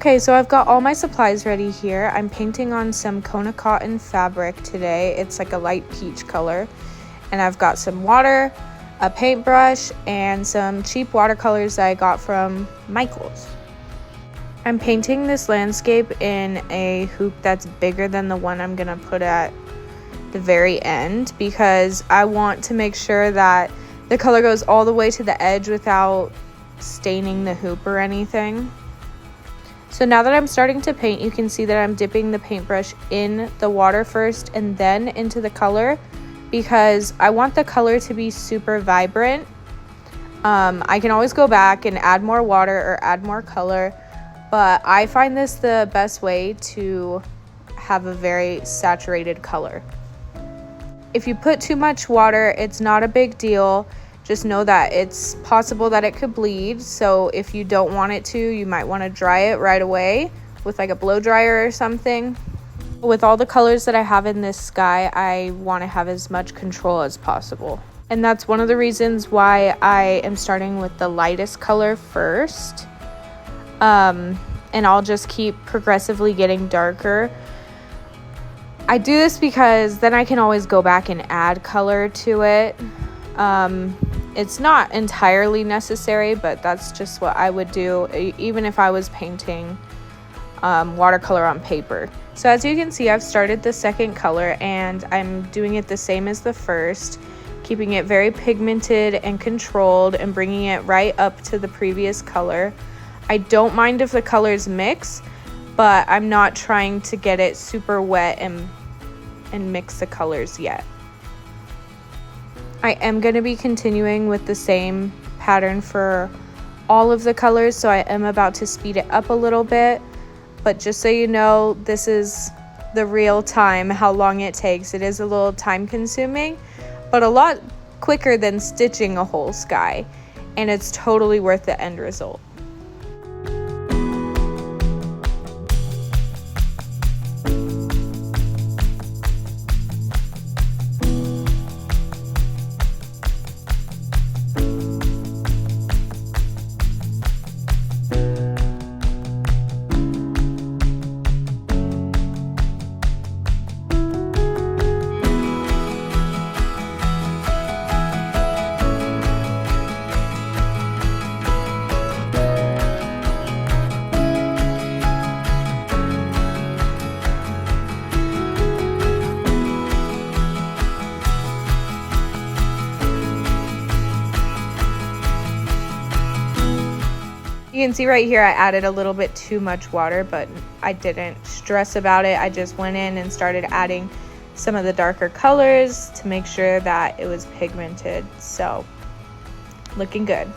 Okay, so I've got all my supplies ready here. I'm painting on some Kona Cotton fabric today. It's like a light peach color. And I've got some water, a paintbrush, and some cheap watercolors that I got from Michael's. I'm painting this landscape in a hoop that's bigger than the one I'm gonna put at the very end because I want to make sure that the color goes all the way to the edge without staining the hoop or anything. So now that I'm starting to paint, you can see that I'm dipping the paintbrush in the water first and then into the color because I want the color to be super vibrant. I can always go back and add more water or add more color, but I find this the best way to have a very saturated color. If you put too much water, it's not a big deal. Just know that it's possible that it could bleed. So if you don't want it to, you might want to dry it right away with like a blow dryer or something. With all the colors that I have in this sky, I want to have as much control as possible. And that's one of the reasons why I am starting with the lightest color first. And I'll just keep progressively getting darker. I do this because then I can always go back and add color to it. It's not entirely necessary, but that's just what I would do even if I was painting watercolor on paper. So as you can see, I've started the second color and I'm doing it the same as the first, keeping it very pigmented and controlled and bringing it right up to the previous color. I don't mind if the colors mix, but I'm not trying to get it super wet and mix the colors yet. I am going to be continuing with the same pattern for all of the colors, so I am about to speed it up a little bit. But just so you know, this is the real time, how long it takes. It is a little time consuming, but a lot quicker than stitching a whole sky, and it's totally worth the end result. You can see right here I added a little bit too much water, but I didn't stress about it. I just went in and started adding some of the darker colors to make sure that it was pigmented. So, looking good.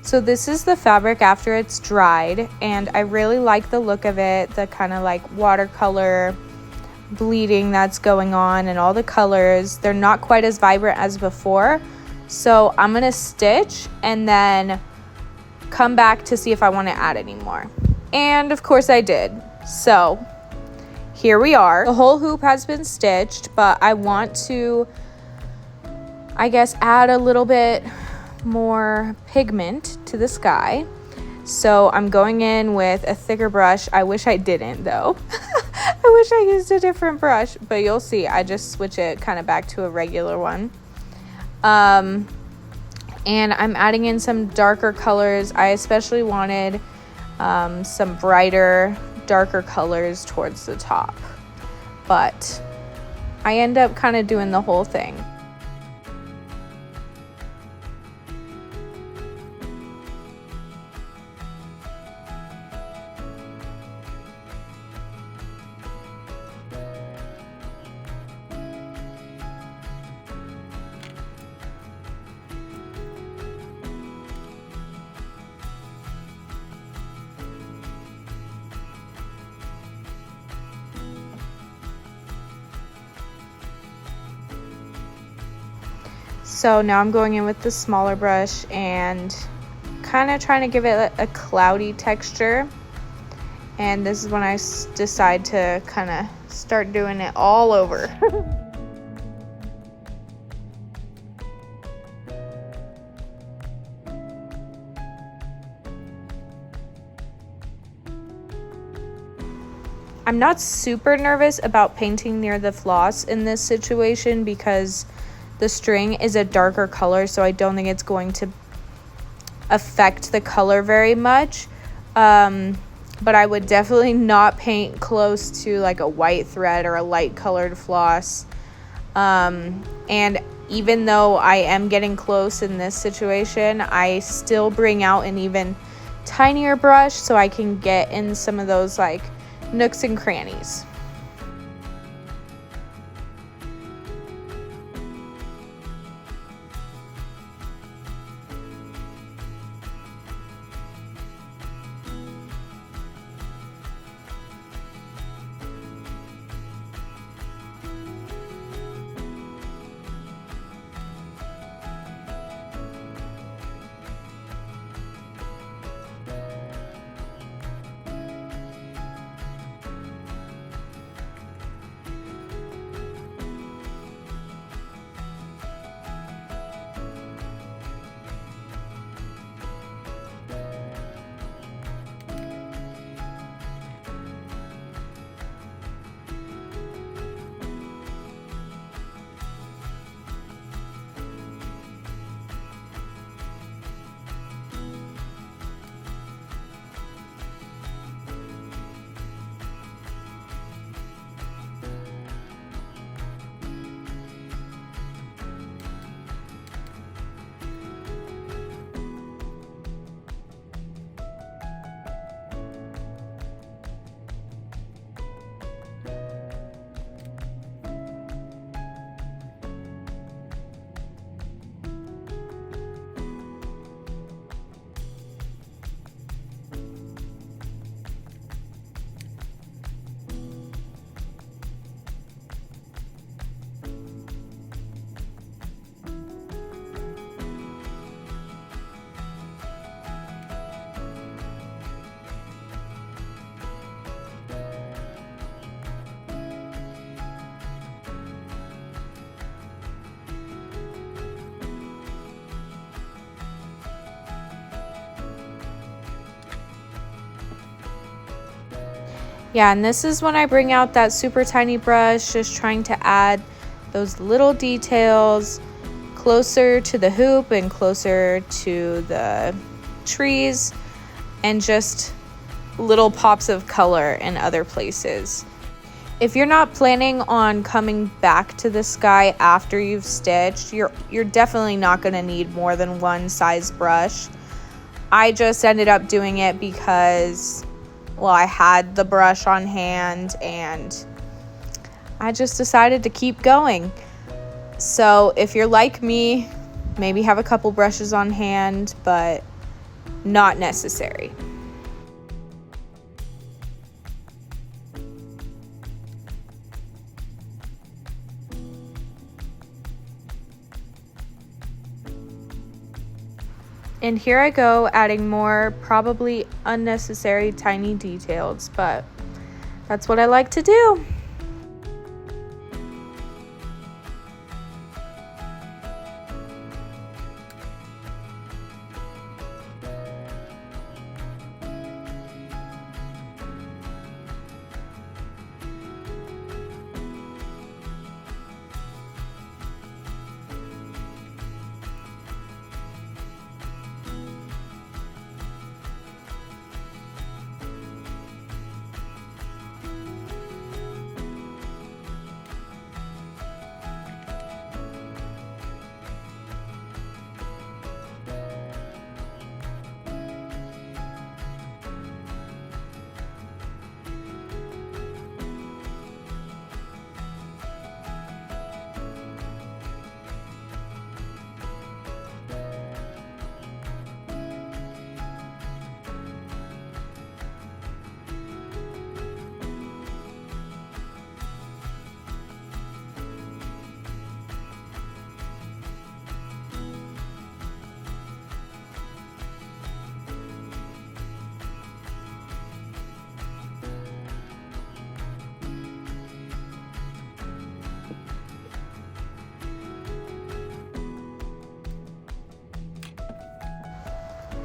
So this is the fabric after it's dried, and I really like the look of it, the kind of like watercolor bleeding that's going on and all the colors. They're not quite as vibrant as before, so I'm gonna stitch and then come back to see if I want to add any more. And of course I did. So here we are. The whole hoop has been stitched, but I want to, I guess, add a little bit more pigment to the sky. So I'm going in with a thicker brush. I wish I didn't though. I wish I used a different brush, but you'll see I just switch it kind of back to a regular one. And I'm adding in some darker colors. I especially wanted some brighter, darker colors towards the top, but I end up kind of doing the whole thing. So now I'm going in with the smaller brush and kind of trying to give it a cloudy texture. And this is when I decide to kind of start doing it all over. I'm not super nervous about painting near the floss in this situation because the string is a darker color, so I don't think it's going to affect the color very much. But I would definitely not paint close to like a white thread or a light colored floss. And even though I am getting close in this situation, I still bring out an even tinier brush so I can get in some of those like nooks and crannies. Yeah, and this is when I bring out that super tiny brush, just trying to add those little details closer to the hoop and closer to the trees, and just little pops of color in other places. If you're not planning on coming back to the sky after you've stitched, you're definitely not going to need more than one size brush. I just ended up doing it because, well, I had the brush on hand and I just decided to keep going. So if you're like me, maybe have a couple brushes on hand, but not necessary. And here I go, adding more probably unnecessary tiny details, but that's what I like to do.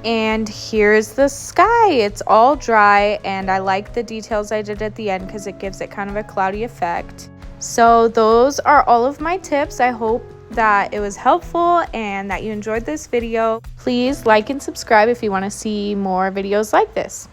And here's the sky. It's all dry, and I like the details I did at the end because it gives it kind of a cloudy effect. So those are all of my tips. I hope that it was helpful and that you enjoyed this video. Please like and subscribe if you want to see more videos like this.